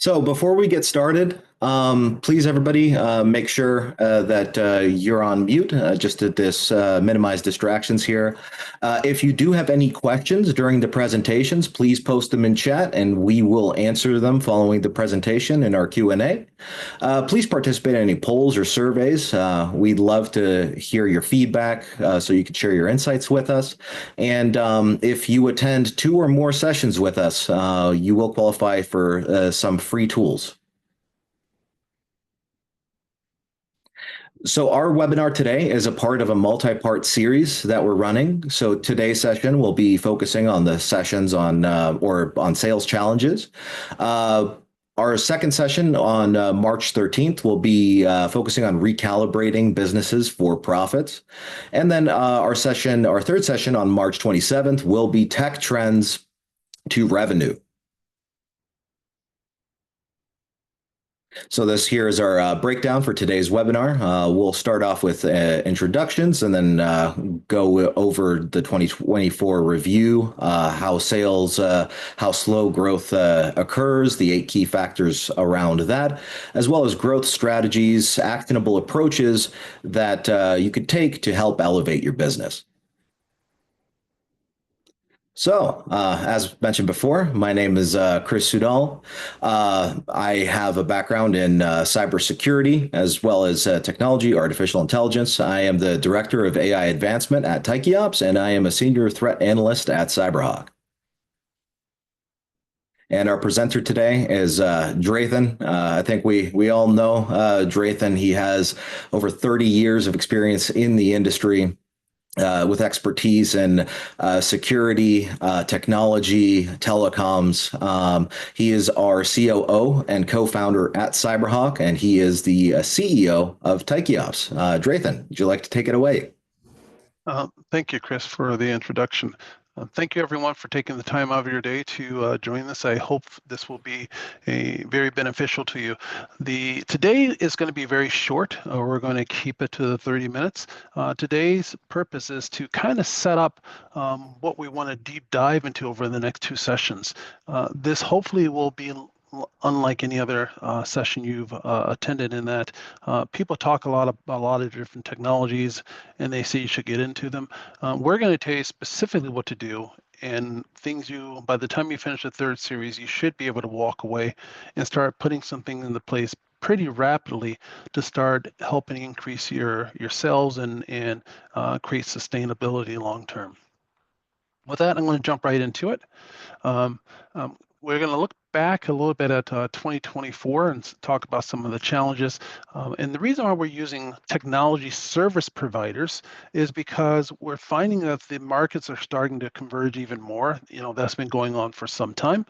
So before we get started, please everybody make sure that you're on mute, just to minimize distractions here. If you do have any questions during the presentations, please post them in chat and we will answer them following the presentation in our Q&A. Please participate in any polls or surveys. We'd love to hear your feedback so you can share your insights with us. And if you attend two or more sessions with us, you will qualify for some free tools. So our webinar today is a part of a multi-part series that we're running. So today's session will be focusing on the sessions on sales challenges. Our second session on March 13th will be focusing on recalibrating businesses for profits. And then our third session on March 27th will be tech trends to revenue. So this here is our breakdown for today's webinar. We'll start off with introductions and then go over the 2024 review, how slow growth occurs, the 8 key factors around that, as well as growth strategies, actionable approaches that you could take to help elevate your business. So, as mentioned before, my name is Chris Sudal. I have a background in cybersecurity as well as technology, artificial intelligence. I am the director of AI advancement at Tykiops, and I am a senior threat analyst at Cyberhawk. And our presenter today is Drayton. I think we all know Drayton. He has over 30 years of experience in the industry. With expertise in security, technology, telecoms. He is our COO and co-founder at Cyberhawk, and he is the CEO of Tykiops. Drayton, would you like to take it away? Thank you, Chris, for the introduction. Thank you, everyone, for taking the time out of your day to join this. I hope this will be very beneficial to you. Today is going to be very short. We're going to keep it to the 30 minutes. Today's purpose is to kind of set up what we want to deep dive into over the next 2 sessions. This hopefully will be unlike any other session you've attended, in that people talk a lot of different technologies and they say you should get into them. We're going to tell you specifically what to do, and things by the time you finish the 3rd series, you should be able to walk away and start putting something into place pretty rapidly to start helping increase your sales and create sustainability long term. With that, I'm going to jump right into it. We're going to look back a little bit at 2024 and talk about some of the challenges. And the reason why we're using technology service providers is because we're finding that the markets are starting to converge even more. That's been going on for some time.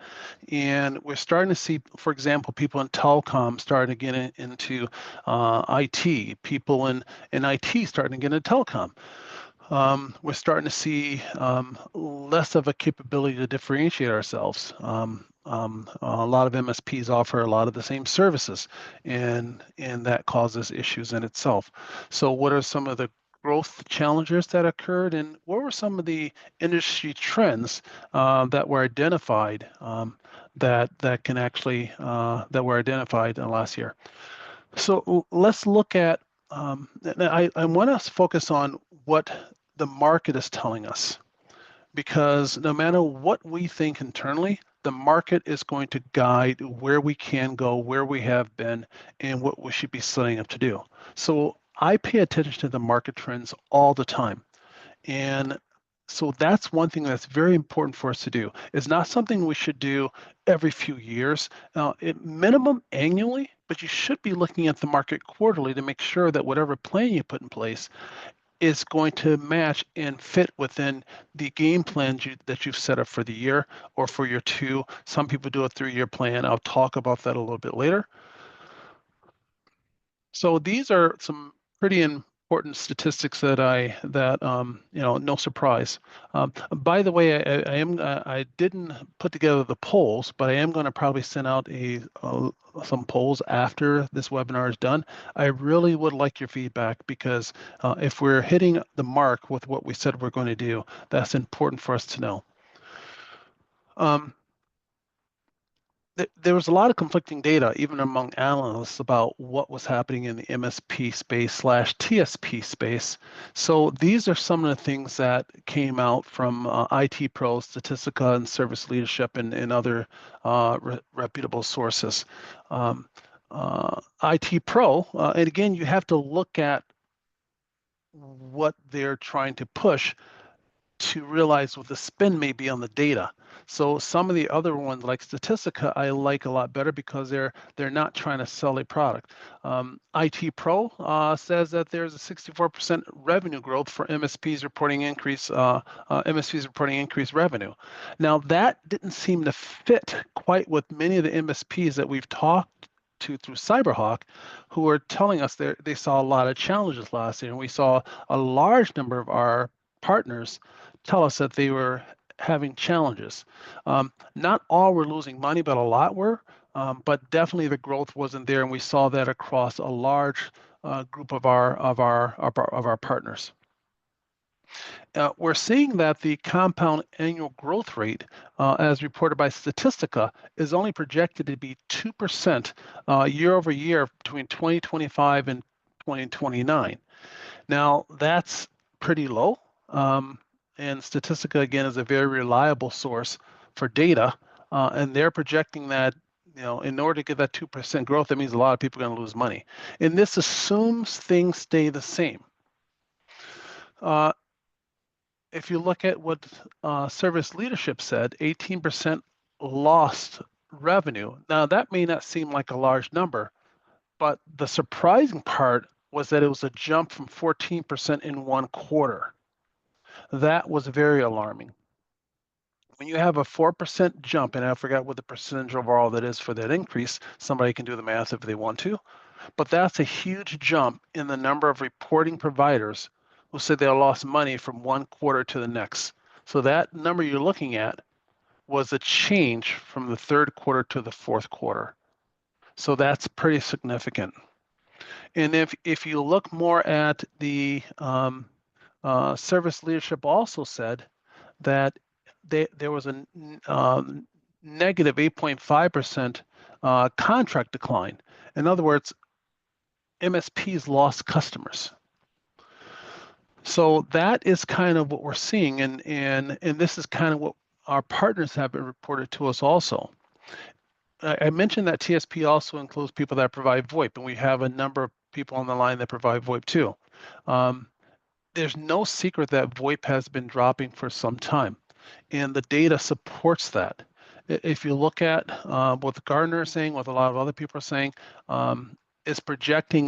And we're starting to see, for example, people in telecom starting to get into IT, people in IT starting to get into telecom. We're starting to see less of a capability to differentiate ourselves. A lot of MSPs offer a lot of the same services, and that causes issues in itself. So what are some of the growth challenges that occurred, and what were some of the industry trends that were identified that were identified in the last year? So let's look at. I want us to focus on what the market is telling us, because no matter what we think internally, the market is going to guide where we can go, where we have been, and what we should be setting up to do. So I pay attention to the market trends all the time. And so that's one thing that's very important for us to do. It's not something we should do every few years, at minimum annually, but you should be looking at the market quarterly to make sure that whatever plan you put in place is going to match and fit within the game plan that you've set up for the year or for your 2. Some people do a 3-year plan. I'll talk about that a little bit later. So these are some pretty important statistics that no surprise. By the way, I didn't put together the polls, but I am going to probably send out some polls after this webinar is done. I really would like your feedback, because if we're hitting the mark with what we said we're going to do, that's important for us to know. there was a lot of conflicting data, even among analysts, about what was happening in the MSP space slash TSP space. So these are some of the things that came out from IT Pro, Statistica, and Service Leadership, and other reputable sources. IT Pro, and again, you have to look at what they're trying to push to realize what the spin may be on the data. So some of the other ones like Statistica, I like a lot better because they're not trying to sell a product. IT Pro says that there's a 64% revenue growth for MSPs reporting increased revenue. Now that didn't seem to fit quite with many of the MSPs that we've talked to through Cyberhawk, who are telling us they saw a lot of challenges last year, and we saw a large number of our partners tell us that they were having challenges. Not all were losing money, but a lot were. But definitely the growth wasn't there, and we saw that across a large group of our partners. We're seeing that the compound annual growth rate, as reported by Statistica, is only projected to be 2% year over year between 2025 and 2029. Now, that's pretty low. And Statistica, again, is a very reliable source for data. And they're projecting that, in order to get that 2% growth, that means a lot of people are going to lose money. And this assumes things stay the same. If you look at what Service Leadership said, 18% lost revenue. Now, that may not seem like a large number, but the surprising part was that it was a jump from 14% in one quarter. That was very alarming. When you have a 4% jump, and I forgot what the percentage overall that is for that increase, somebody can do the math if they want to, but that's a huge jump in the number of reporting providers who said they lost money from one quarter to the next. So that number you're looking at was a change from the third quarter to the fourth quarter. So that's pretty significant. And if you look more at the Service Leadership also said that there was a negative 8.5% contract decline. In other words, MSPs lost customers. So that is kind of what we're seeing, and this is kind of what our partners have reported to us also. I mentioned that TSP also includes people that provide VoIP, and we have a number of people on the line that provide VoIP too. There's no secret that VoIP has been dropping for some time, and the data supports that. If you look at what Gartner is saying, what a lot of other people are saying, is projecting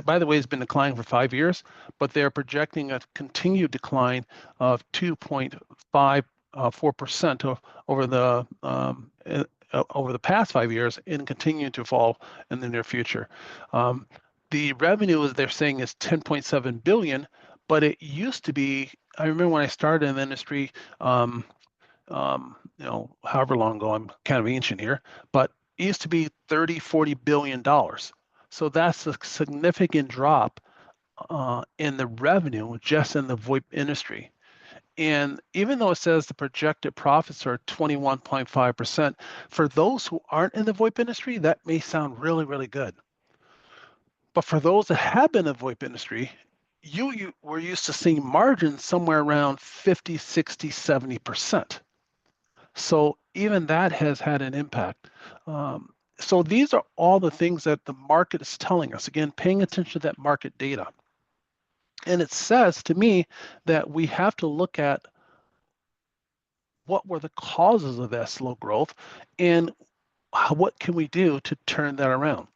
by the way, it's been declining for 5 years, but they're projecting a continued decline of 2.54% over the past 5 years and continue to fall in the near future. The revenue, as they're saying, is 10.7 billion, but it used to be. I remember when I started in the industry, however long ago. I'm kind of ancient here, but it used to be 30-40 billion dollars. So that's a significant drop in the revenue just in the VoIP industry. And even though it says the projected profits are 21.5%, for those who aren't in the VoIP industry, that may sound really, really good. But for those that have been in the VoIP industry, you were used to seeing margins somewhere around 50, 60, 70%. So even that has had an impact. So these are all the things that the market is telling us. Again, paying attention to that market data. And it says to me that we have to look at what were the causes of that slow growth and what can we do to turn that around.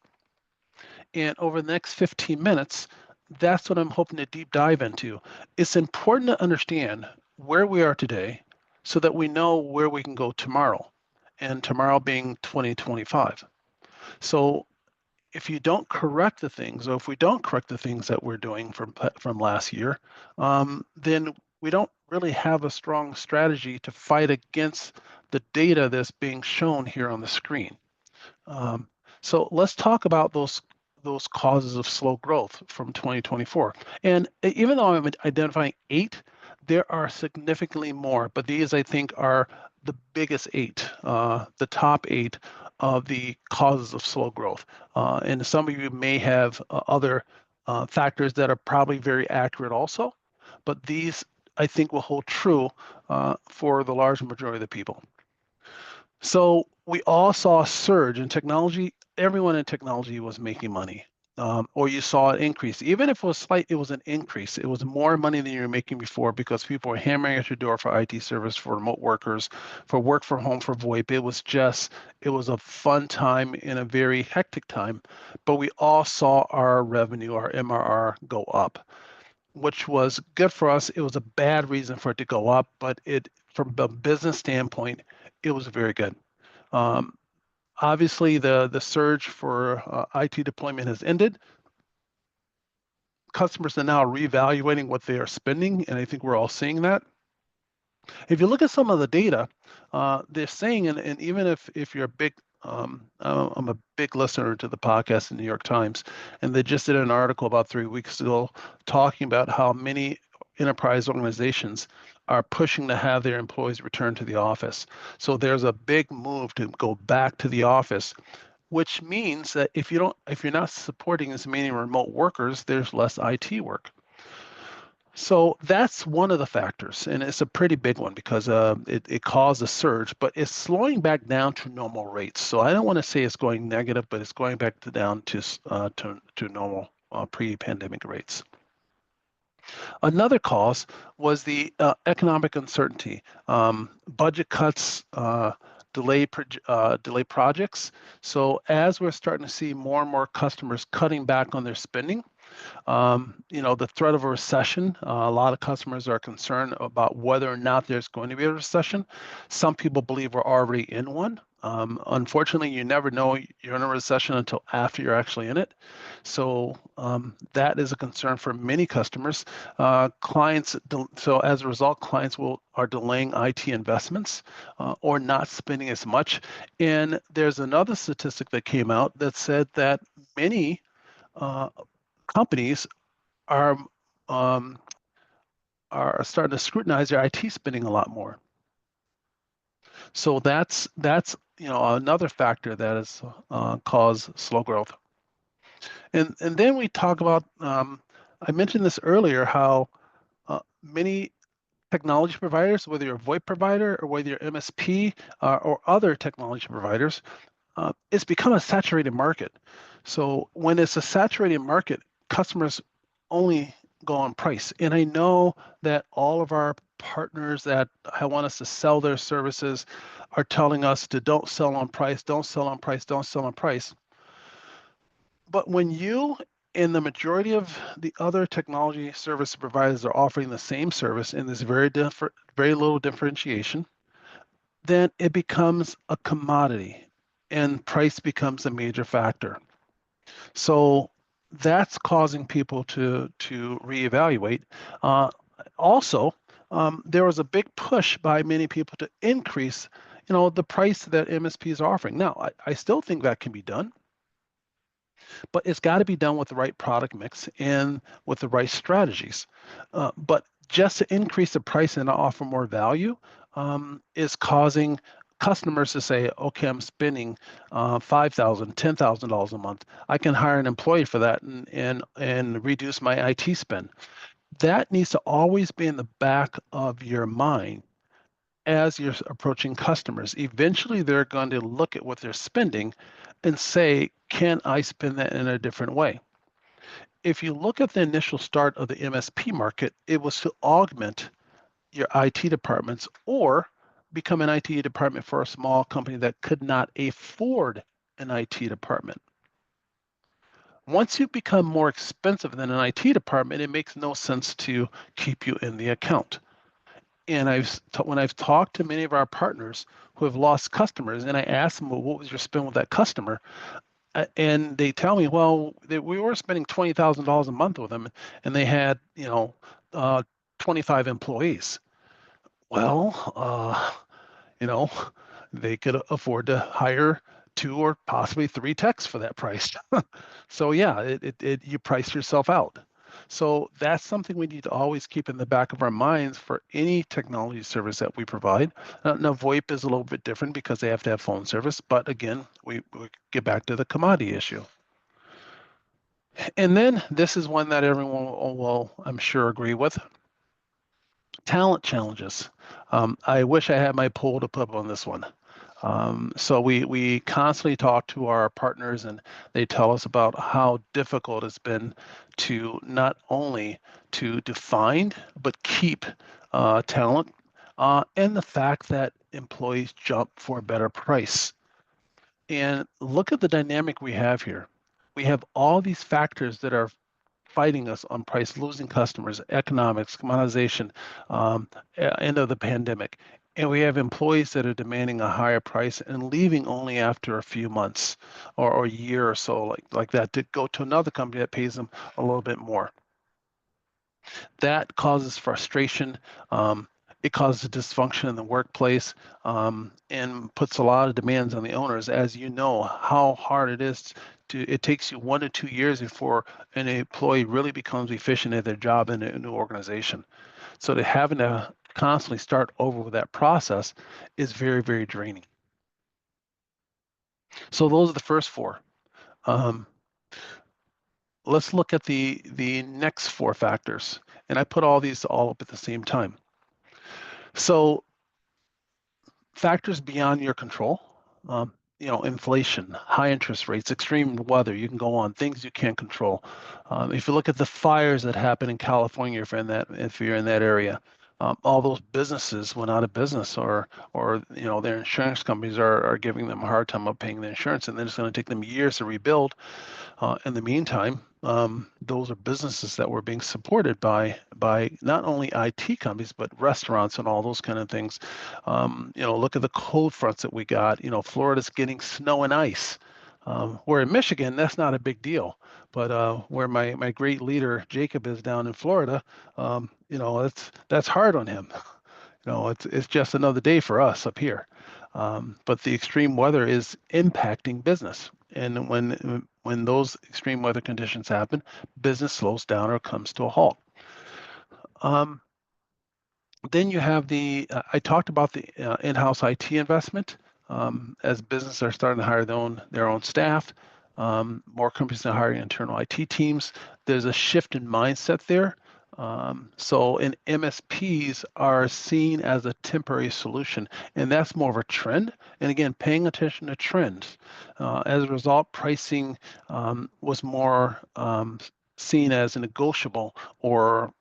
And over the next 15 minutes, that's what I'm hoping to deep dive into. It's important to understand where we are today so that we know where we can go tomorrow, and tomorrow being 2025. So if you don't correct the things, or if we don't correct the things that we're doing from last year, then we don't really have a strong strategy to fight against the data that's being shown here on the screen. So let's talk about those causes of slow growth from 2024. And even though I'm identifying 8, there are significantly more, but these I think are the biggest eight, the top eight of the causes of slow growth. And some of you may have other factors that are probably very accurate also, but these I think will hold true for the large majority of the people. So we all saw a surge in technology. Everyone in technology was making money, or you saw an increase. Even if it was slight, it was an increase. It was more money than you were making before because people were hammering at your door for IT service, for remote workers, for work from home, for VoIP. It was a fun time in a very hectic time, but we all saw our revenue, our MRR go up, which was good for us. It was a bad reason for it to go up, but from a business standpoint, it was very good. Um, Obviously, the surge for IT deployment has ended. Customers are now reevaluating what they are spending, and I think we're all seeing that. If you look at some of the data, they're saying, and even if you're a big, I'm a big listener to the podcast in New York Times, and they just did an article about 3 weeks ago talking about how many enterprise organizations are pushing to have their employees return to the office. So there's a big move to go back to the office, which means that if you're not supporting as many remote workers, there's less IT work. So that's one of the factors, and it's a pretty big one because it caused a surge, but it's slowing back down to normal rates. So I don't want to say it's going negative, but it's going back down to normal pre-pandemic rates. Another cause was the economic uncertainty, budget cuts, delay projects. So as we're starting to see more and more customers cutting back on their spending, the threat of a recession, a lot of customers are concerned about whether or not there's going to be a recession. Some people believe we're already in one. Unfortunately, you never know you're in a recession until after you're actually in it. So that is a concern for many customers. So as a result, clients are delaying IT investments or not spending as much. And there's another statistic that came out that said that many companies are starting to scrutinize their IT spending a lot more. So that's another factor that has caused slow growth. And then we talk about I mentioned this earlier how many technology providers, whether you're a VoIP provider or whether you're MSP or other technology providers, it's become a saturated market. So when it's a saturated market, customers only go on price. And I know that all of our partners that want us to sell their services are telling us to don't sell on price, don't sell on price, don't sell on price. But when you and the majority of the other technology service providers are offering the same service and there's very little differentiation, then it becomes a commodity and price becomes a major factor. So that's causing people to reevaluate. Also, there was a big push by many people to increase, the price that MSPs are offering. Now, I still think that can be done, but it's got to be done with the right product mix and with the right strategies. But just to increase the price and offer more value is causing customers to say, okay, I'm spending $5,000, $10,000 a month. I can hire an employee for that and reduce my IT spend. That needs to always be in the back of your mind as you're approaching customers. Eventually, they're going to look at what they're spending and say, can I spend that in a different way? If you look at the initial start of the MSP market, it was to augment your IT departments or become an IT department for a small company that could not afford an IT department. Once you become more expensive than an IT department, it makes no sense to keep you in the account. And when I've talked to many of our partners who have lost customers, and I ask them, well, what was your spend with that customer? And they tell me, well, we were spending $20,000 a month with them, and they had, 25 employees. Well, they could afford to hire 2 or possibly 3 techs for that price. So yeah, you price yourself out. So that's something we need to always keep in the back of our minds for any technology service that we provide. Now, VoIP is a little bit different because they have to have phone service, but again, we get back to the commodity issue. And then this is one that everyone will, I'm sure, agree with. Talent challenges. I wish I had my poll to put up on this one. So we constantly talk to our partners, and they tell us about how difficult it's been to not only to define but keep talent, and the fact that employees jump for a better price. And look at the dynamic we have here. We have all these factors that are fighting us on price, losing customers, economics, commoditization, end of the pandemic. And we have employees that are demanding a higher price and leaving only after a few months or a year or so, like that, to go to another company that pays them a little bit more. That causes frustration. It causes dysfunction in the workplace, and puts a lot of demands on the owners. As you know, how hard it is it takes you 1 to 2 years before an employee really becomes efficient at their job in a new organization. So to having to constantly start over with that process is very, very draining. So those are the first four. Let's look at the next four factors. And I put all these all up at the same time. So factors beyond your control, inflation, high interest rates, extreme weather, you can go on, things you can't control. If you look at the fires that happen in California, if you're in that area, all those businesses went out of business, or their insurance companies are giving them a hard time of paying the insurance, and then it's going to take them years to rebuild. In the meantime, those are businesses that were being supported by not only IT companies, but restaurants and all those kind of things. Look at the cold fronts that we got. Florida's getting snow and ice. Where in Michigan, that's not a big deal. But where my great leader, Jacob, is down in Florida, that's hard on him. It's just another day for us up here. But the extreme weather is impacting business. And when those extreme weather conditions happen, business slows down or comes to a halt. Then you have I talked about the in-house IT investment. As businesses are starting to hire their own staff, more companies are hiring internal IT teams. There's a shift in mindset there. So MSPs are seen as a temporary solution, and that's more of a trend. And again, paying attention to trends. As a result, pricing was more seen as a negotiable, or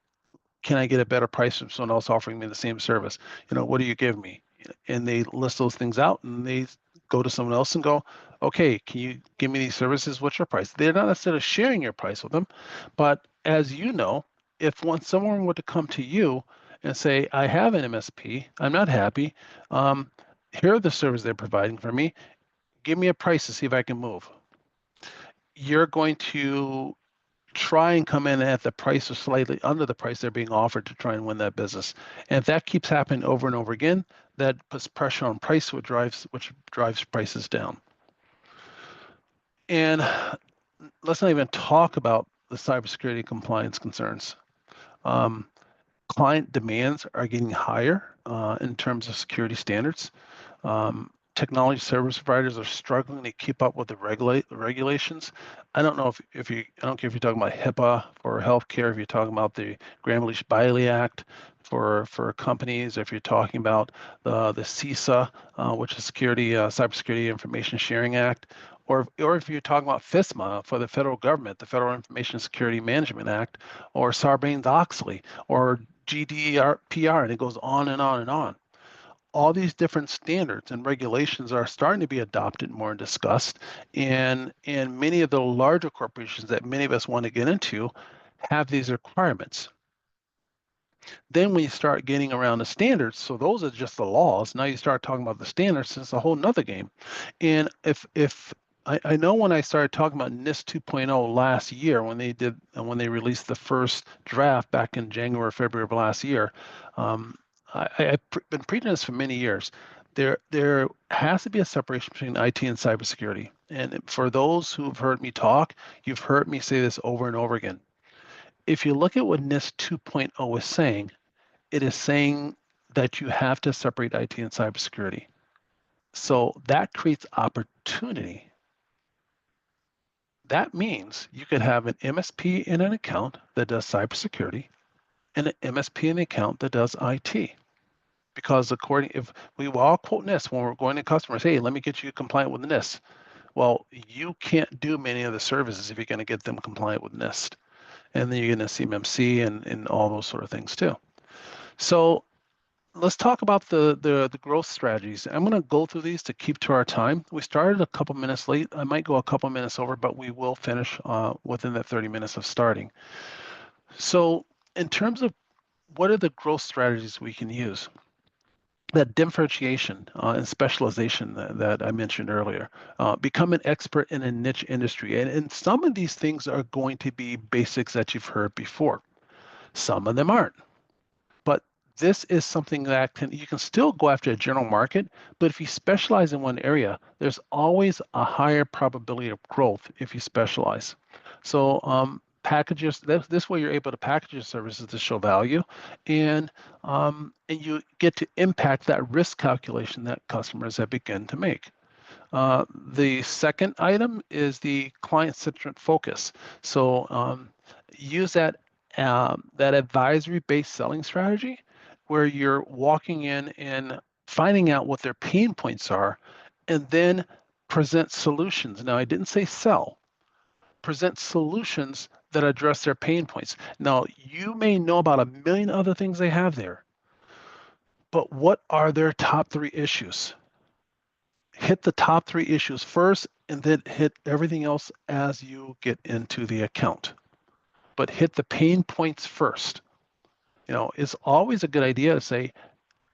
can I get a better price from someone else offering me the same service? What do you give me? And they list those things out, and they go to someone else and go, okay, can you give me these services? What's your price? They're not necessarily sharing your price with them, but as you know, if someone were to come to you and say, I have an MSP, I'm not happy, here are the services they're providing for me, give me a price to see if I can move. You're going to try and come in at the price or slightly under the price they're being offered to try and win that business. And if that keeps happening over and over again, that puts pressure on price, which drives prices down. And let's not even talk about the cybersecurity compliance concerns. Client demands are getting higher in terms of security standards. Technology service providers are struggling to keep up with the regulations. I don't know if you, I don't care if you're talking about HIPAA for healthcare, if you're talking about the Gramm-Leach-Bliley Act for companies, if you're talking about the CISA, which is Cybersecurity Information Sharing Act, or if you're talking about FISMA for the federal government, the Federal Information Security Management Act, or Sarbanes-Oxley, or GDPR, and it goes on and on and on. All these different standards and regulations are starting to be adopted more and discussed, and many of the larger corporations that many of us want to get into have these requirements. Then when you start getting around the standards, so those are just the laws. Now you start talking about the standards, it's a whole nother game. And if I know when I started talking about NIST 2.0 last year, when they released the first draft back in January, February of last year, I've been preaching this for many years. There has to be a separation between IT and cybersecurity. And for those who've heard me talk, you've heard me say this over and over again. if you look at what NIST 2.0 is saying, it is saying that you have to separate IT and cybersecurity. So that creates opportunity. That means you could have an MSP in an account that does cybersecurity and an MSP in an account that does IT. Because if we all quote NIST when we're going to customers, hey, let me get you compliant with NIST. Well, you can't do many of the services if you're going to get them compliant with NIST. And then you're going to CMMC and all those sort of things too. So let's talk about the growth strategies. I'm going to go through these to keep to our time. We started a couple minutes late. I might go a couple minutes over, but we will finish within the 30 minutes of starting. So in terms of what are the growth strategies we can use? That differentiation and specialization that I mentioned earlier, become an expert in a niche industry. And some of these things are going to be basics that you've heard before. Some of them aren't. But this is something that you can still go after a general market, but if you specialize in one area, there's always a higher probability of growth if you specialize. So packages, this way you're able to package your services to show value, and you get to impact that risk calculation that customers have begun to make. The second item is the client-centric focus. So use that advisory-based selling strategy where you're walking in and finding out what their pain points are and then present solutions. Now, I didn't say sell. Present solutions that address their pain points. Now, you may know about a million other things they have there, but what are their top 3 issues? Hit the top 3 issues first and then hit everything else as you get into the account. But hit the pain points first. It's always a good idea to say,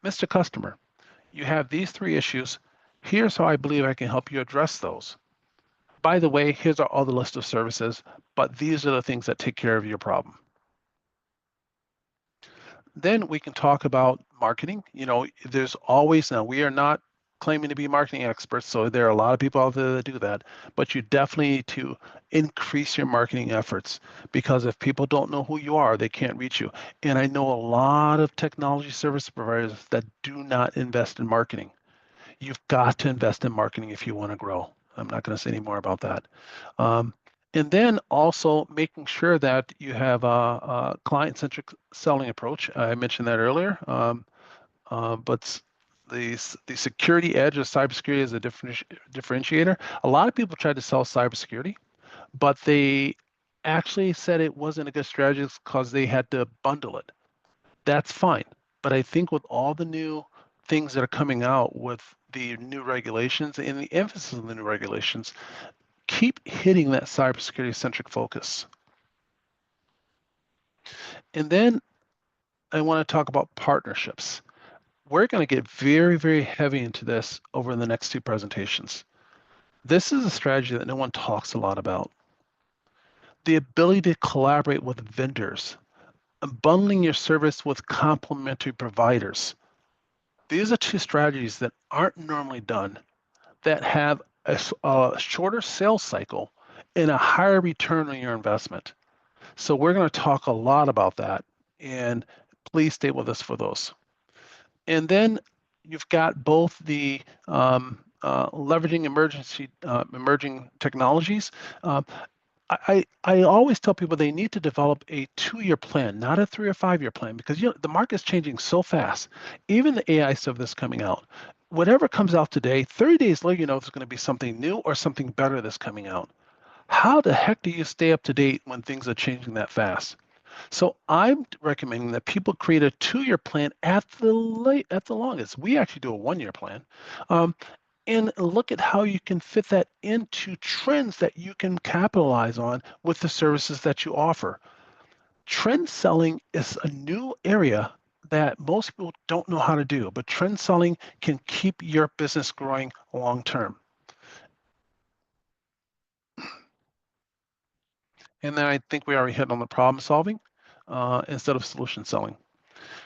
Mr. Customer, you have these 3 issues. Here's how I believe I can help you address those. By the way, here's our other list of services, but these are the things that take care of your problem. Then we can talk about marketing. There's always, now we are not claiming to be marketing experts, so there are a lot of people out there that do that, but you definitely need to increase your marketing efforts, because if people don't know who you are, they can't reach you. And I know a lot of technology service providers that do not invest in marketing. You've got to invest in marketing if you want to grow. I'm not going to say any more about that. And then also making sure that you have a client-centric selling approach. I mentioned that earlier, but the security edge of cybersecurity is a differentiator. A lot of people try to sell cybersecurity, but they actually said it wasn't a good strategy because they had to bundle it. That's fine. But I think with all the new things that are coming out with the new regulations and the emphasis on the new regulations, keep hitting that cybersecurity-centric focus. And then I want to talk about partnerships. We're going to get very, very heavy into this over the next 2 presentations. This is a strategy that no one talks a lot about. The ability to collaborate with vendors, bundling your service with complementary providers. These are 2 strategies that aren't normally done, that have a shorter sales cycle and a higher return on your investment. So we're going to talk a lot about that, and please stay with us for those. And then you've got both the leveraging emerging technologies. I always tell people they need to develop a 2-year plan, not a 3 or 5-year plan, because the market's changing so fast. Even the AI stuff that's coming out, whatever comes out today, 30 days later, there's going to be something new or something better that's coming out. How the heck do you stay up to date when things are changing that fast? So I'm recommending that people create a 2-year plan at the longest. We actually do a 1-year plan. And look at how you can fit that into trends that you can capitalize on with the services that you offer. Trend selling is a new area that most people don't know how to do, but trend selling can keep your business growing long term. And then I think we already hit on the problem solving instead of solution selling.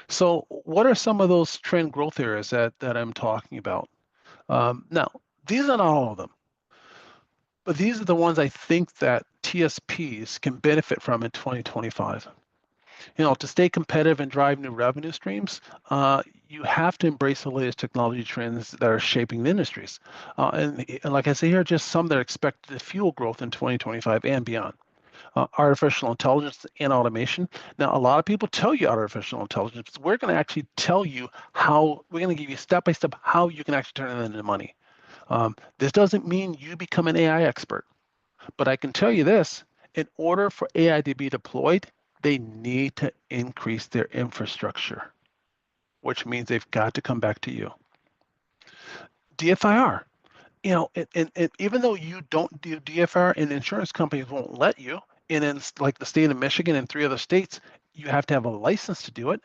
So what are some of those trend growth areas that I'm talking about? Now, these are not all of them, but these are the ones I think that TSPs can benefit from in 2025. To stay competitive and drive new revenue streams, you have to embrace the latest technology trends that are shaping the industries. And like I say here, just some that are expected to fuel growth in 2025 and beyond. Artificial intelligence and automation. Now, a lot of people tell you artificial intelligence. We're going to actually tell you how, we're going to give you step by step how you can actually turn it into money. This doesn't mean you become an AI expert, but I can tell you this, in order for AI to be deployed, they need to increase their infrastructure, which means they've got to come back to you. DFIR, and even though you don't do DFIR and insurance companies won't let you, and in like the state of Michigan and 3 other states, you have to have a license to do it.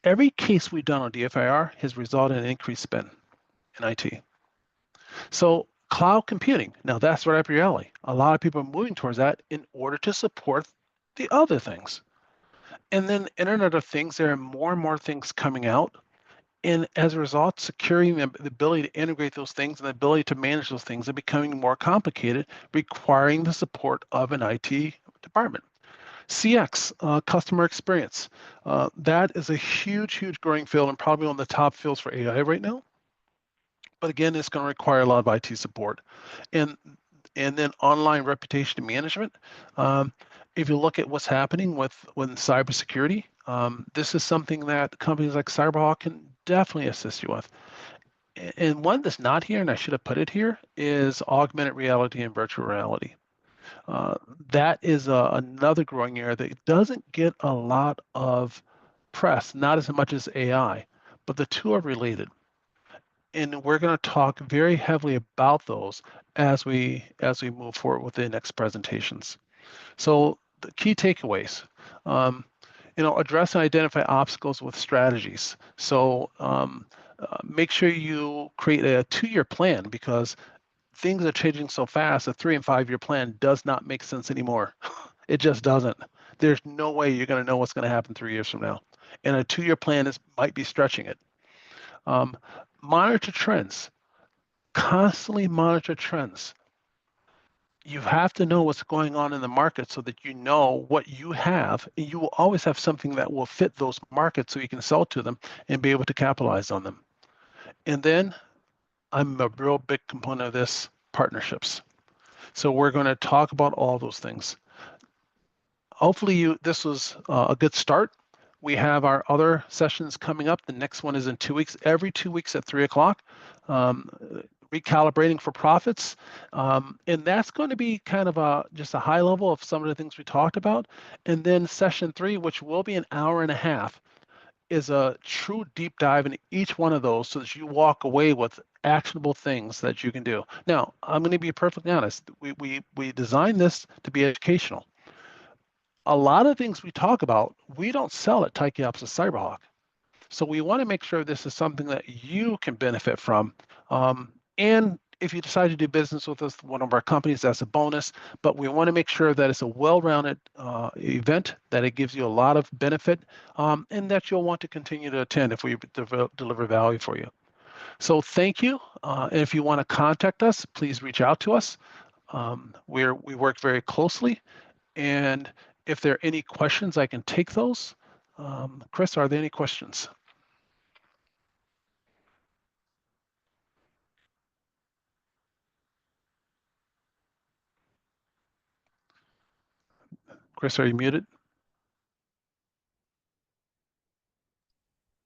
Every case we've done on DFIR has resulted in increased spend in IT. So cloud computing, now that's right up your alley. A lot of people are moving towards that in order to support the other things. And then Internet of Things, there are more and more things coming out. And as a result, securing the ability to integrate those things and the ability to manage those things are becoming more complicated, requiring the support of an IT department. CX, customer experience, that is a huge, huge growing field and probably one of the top fields for AI right now. But again, it's going to require a lot of IT support. And then online reputation management. If you look at what's happening with cybersecurity, this is something that companies like Cyberhawk can definitely assist you with. And one that's not here, and I should have put it here, is augmented reality and virtual reality. That is another growing area that doesn't get a lot of press, not as much as AI, but the two are related. And we're going to talk very heavily about those as we move forward with the next presentations. So the key takeaways, address and identify obstacles with strategies. So make sure you create a 2-year plan, because things are changing so fast. A 3 and 5 year plan does not make sense anymore. It just doesn't. There's no way you're going to know what's going to happen 3 years from now. And a 2-year plan might be stretching it. Monitor trends. Constantly monitor trends. You have to know what's going on in the market so that you know what you have, and you will always have something that will fit those markets so you can sell to them and be able to capitalize on them. And then I'm a real big component of this, partnerships. So we're going to talk about all those things. Hopefully this was a good start. We have our other sessions coming up. The next one is in 2 weeks, every 2 weeks at 3 o'clock. Recalibrating for profits. And that's going to be kind of just a high level of some of the things we talked about. And then session 3, which will be an hour and a half, is a true deep dive into each one of those so that you walk away with actionable things that you can do. Now, I'm going to be perfectly honest. We designed this to be educational. A lot of things we talk about, we don't sell at Tachyops Cyberhawk. So we want to make sure this is something that you can benefit from. And if you decide to do business with us, one of our companies, that's a bonus. But we want to make sure that it's a well-rounded event, that it gives you a lot of benefit, and that you'll want to continue to attend if we deliver value for you. So thank you. And if you want to contact us, please reach out to us. We work very closely. And if there are any questions, I can take those. Chris, are there any questions? Chris, are you muted?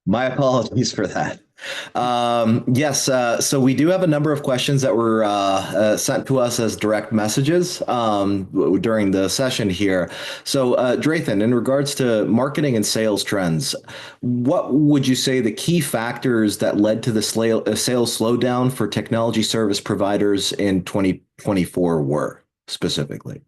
My apologies for that. Yes, so we do have a number of questions that were sent to us as direct messages during the session here. So, Drathan, in regards to marketing and sales trends, what would you say the key factors that led to the sales slowdown for technology service providers in 2024 were specifically?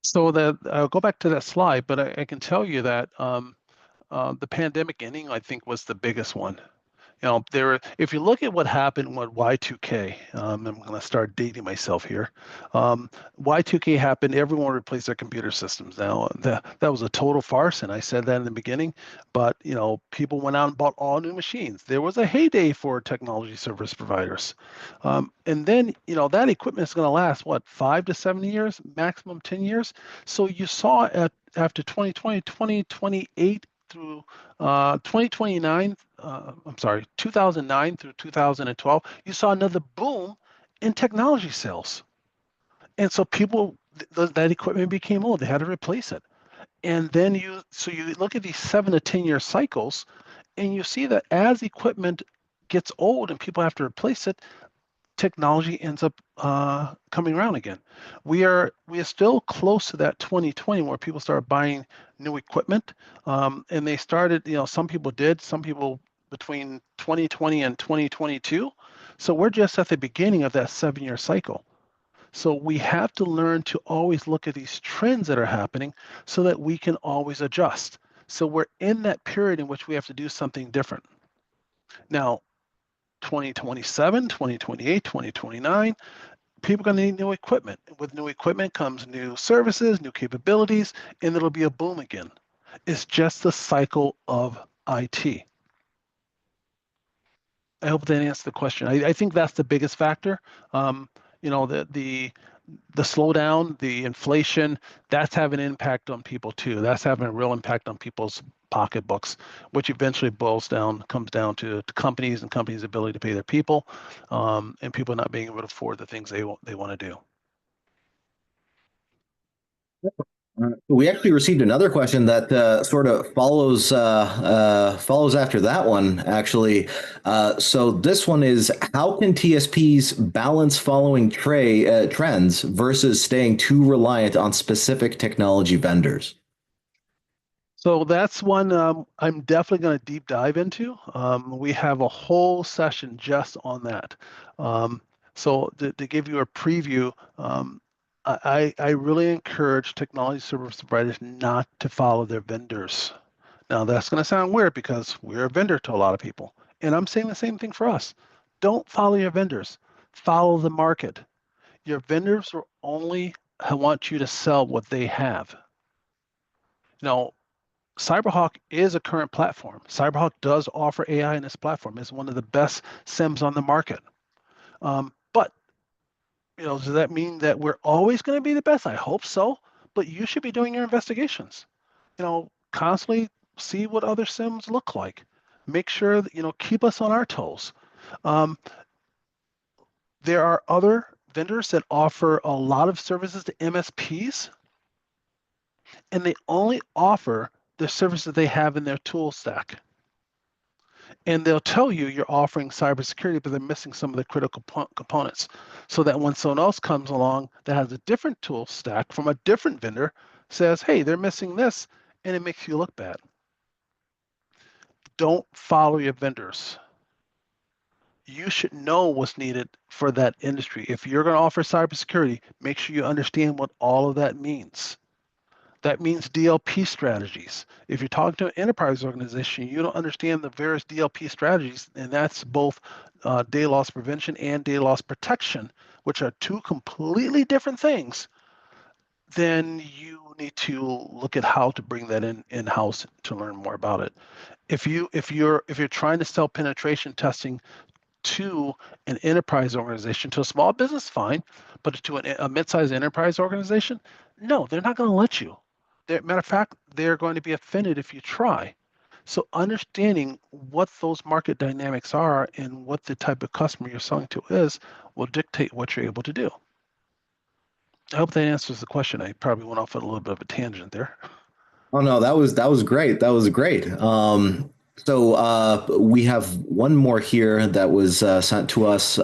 So I'll go back to that slide, but I can tell you that the pandemic ending, I think, was the biggest one. If you look at what happened with Y2K, I'm going to start dating myself here. Y2K happened, everyone replaced their computer systems. Now, that was a total farce, and I said that in the beginning, but people went out and bought all new machines. There was a heyday for technology service providers. And then, that equipment is going to last, what, 5 to 7 years, maximum 10 years? So you saw after 2020, 2028 through 2029, I'm sorry, 2009 through 2012, you saw another boom in technology sales. And so that equipment became old. They had to replace it. And then you look at these 7 to 10 year cycles, and you see that as equipment gets old and people have to replace it, technology ends up coming around again. We are still close to that 2020 where people start buying new equipment, and they started. Some people did. Some people between 2020 and 2022. So we're just at the beginning of that 7 year cycle. So we have to learn to always look at these trends that are happening so that we can always adjust. So we're in that period in which we have to do something different. Now, 2027, 2028, 2029, people are going to need new equipment. With new equipment comes new services, new capabilities, and it'll be a boom again. It's just the cycle of IT. I hope that answers the question. I think that's the biggest factor. The slowdown, the inflation, that's having an impact on people too. That's having a real impact on people's pocketbooks, which eventually comes down to companies and companies' ability to pay their people, and people not being able to afford the things they want to do. We actually received another question that sort of follows after that one, actually. So this one is, how can TSPs balance following trends versus staying too reliant on specific technology vendors? So that's one I'm definitely going to deep dive into. We have a whole session just on that. So to give you a preview, I really encourage technology service providers not to follow their vendors. Now, that's going to sound weird because we're a vendor to a lot of people. And I'm saying the same thing for us. Don't follow your vendors, follow the market. Your vendors will only want you to sell what they have. Cyberhawk is a current platform. Cyberhawk does offer AI in its platform. It's one of the best SIMs on the market. But does that mean that we're always going to be the best? I hope so. But you should be doing your investigations. Constantly see what other SIMs look like. Make sure that, keep us on our toes. There are other vendors that offer a lot of services to MSPs, and they only offer the services they have in their tool stack. And they'll tell you you're offering cybersecurity, but they're missing some of the critical components. So that when someone else comes along that has a different tool stack from a different vendor, says, hey, they're missing this, and it makes you look bad. Don't follow your vendors. You should know what's needed for that industry. If you're going to offer cybersecurity, make sure you understand what all of that means. That means DLP strategies. If you're talking to an enterprise organization, you don't understand the various DLP strategies, and that's both data loss prevention and data loss protection, which are two completely different things, then you need to look at how to bring that in-house to learn more about it. If you're trying to sell penetration testing to an enterprise organization, to a small business, fine, but to a mid-sized enterprise organization, no, they're not going to let you. Matter of fact, they're going to be offended if you try. So understanding what those market dynamics are and what the type of customer you're selling to is will dictate what you're able to do. I hope that answers the question. I probably went off on a little bit of a tangent there. Oh no, that was great. That was great. So we have one more here that was sent to us.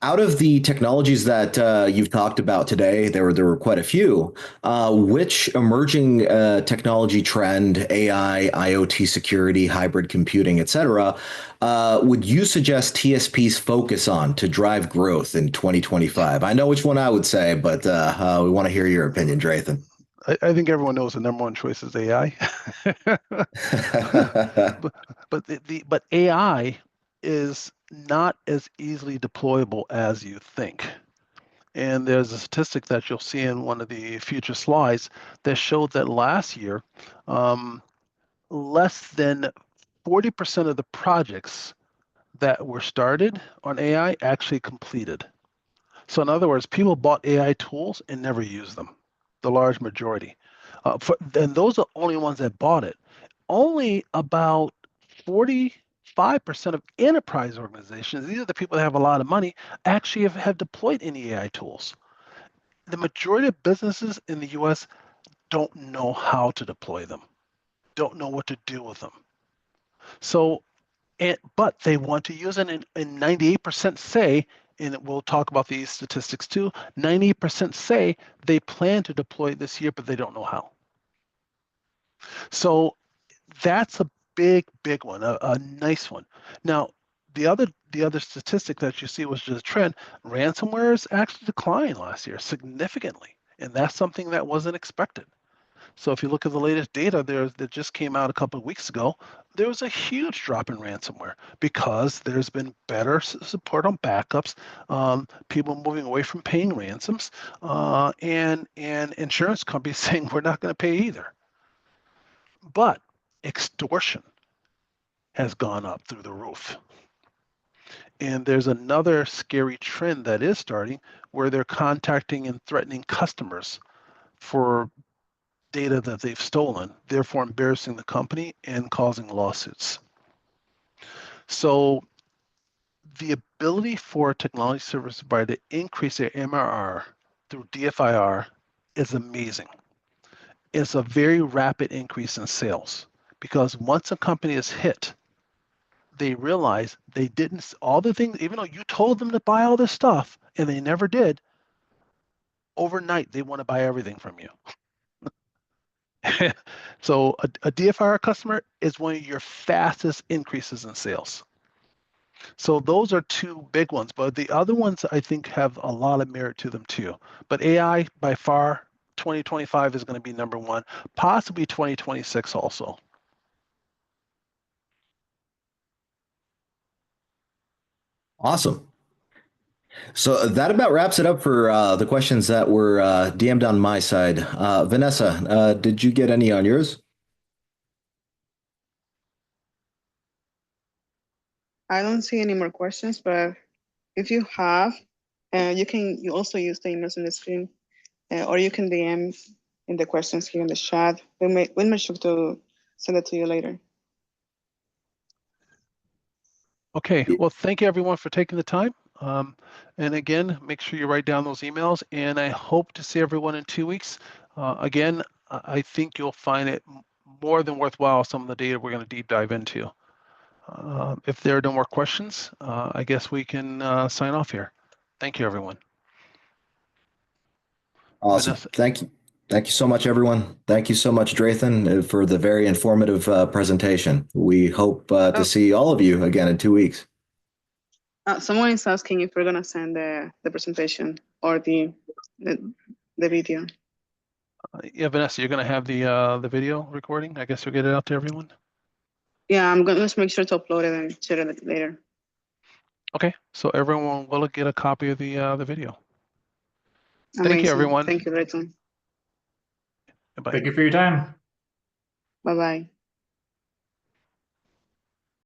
Out of the technologies that you've talked about today, there were quite a few. Which emerging technology trend, AI, IoT security, hybrid computing, et cetera, would you suggest TSPs focus on to drive growth in 2025? I know which one I would say, but we want to hear your opinion, Drayton. I think everyone knows the number one choice is AI. But AI is not as easily deployable as you think. And there's a statistic that you'll see in one of the future slides that showed that last year, less than 40% of the projects that were started on AI actually completed. So in other words, people bought AI tools and never used them, the large majority. And those are only ones that bought it. Only about 45% of enterprise organizations, these are the people that have a lot of money, actually have deployed any AI tools. The majority of businesses in the US don't know how to deploy them, don't know what to do with them. So, but they want to use it, and 98% say, and we'll talk about these statistics too, 98% say they plan to deploy it this year, but they don't know how. So that's a big one, a nice one. Now, the other statistic that you see was just a trend. Ransomware has actually declined last year significantly, and that's something that wasn't expected. So if you look at the latest data that just came out a couple of weeks ago, there was a huge drop in ransomware because there's been better support on backups, people moving away from paying ransoms, and insurance companies saying we're not going to pay either. But extortion has gone up through the roof. And there's another scary trend that is starting where they're contacting and threatening customers for data that they've stolen, therefore embarrassing the company and causing lawsuits. So the ability for a technology service provider to increase their MRR through DFIR is amazing. It's a very rapid increase in sales because once a company is hit, they realize they didn't, all the things, even though you told them to buy all this stuff and they never did, overnight they want to buy everything from you. So a DFIR customer is one of your fastest increases in sales. So those are two big ones, but the other ones I think have a lot of merit to them too. But AI by far, 2025 is going to be number one, possibly 2026 also. Awesome. So that about wraps it up for the questions that were DM'd on my side. Vanessa, did you get any on yours? I don't see any more questions, but if you have, you also use the emails on the screen, or you can DM in the questions here in the chat. We'll make sure to send it to you later. Okay, well, thank you everyone for taking the time. And again, make sure you write down those emails, and I hope to see everyone in 2 weeks. Again, I think you'll find it more than worthwhile, some of the data we're going to deep dive into. If there are no more questions, I guess we can sign off here. Thank you, everyone. Awesome. Vanessa. Thank you. Thank you so much, everyone. Thank you so much, Drathan, for the very informative presentation. We hope to see all of you again in 2 weeks. Someone is asking if we're gonna send the presentation or the video. Yeah, Vanessa, you're going to have the video recording. I guess you'll get it out to everyone. Yeah, I'm gonna just make sure to upload it and share it later. Okay, so everyone will get a copy of the video. Amazing. Thank you, everyone. Thank you, Rayton. Bye. Thank you for your time. Bye-bye.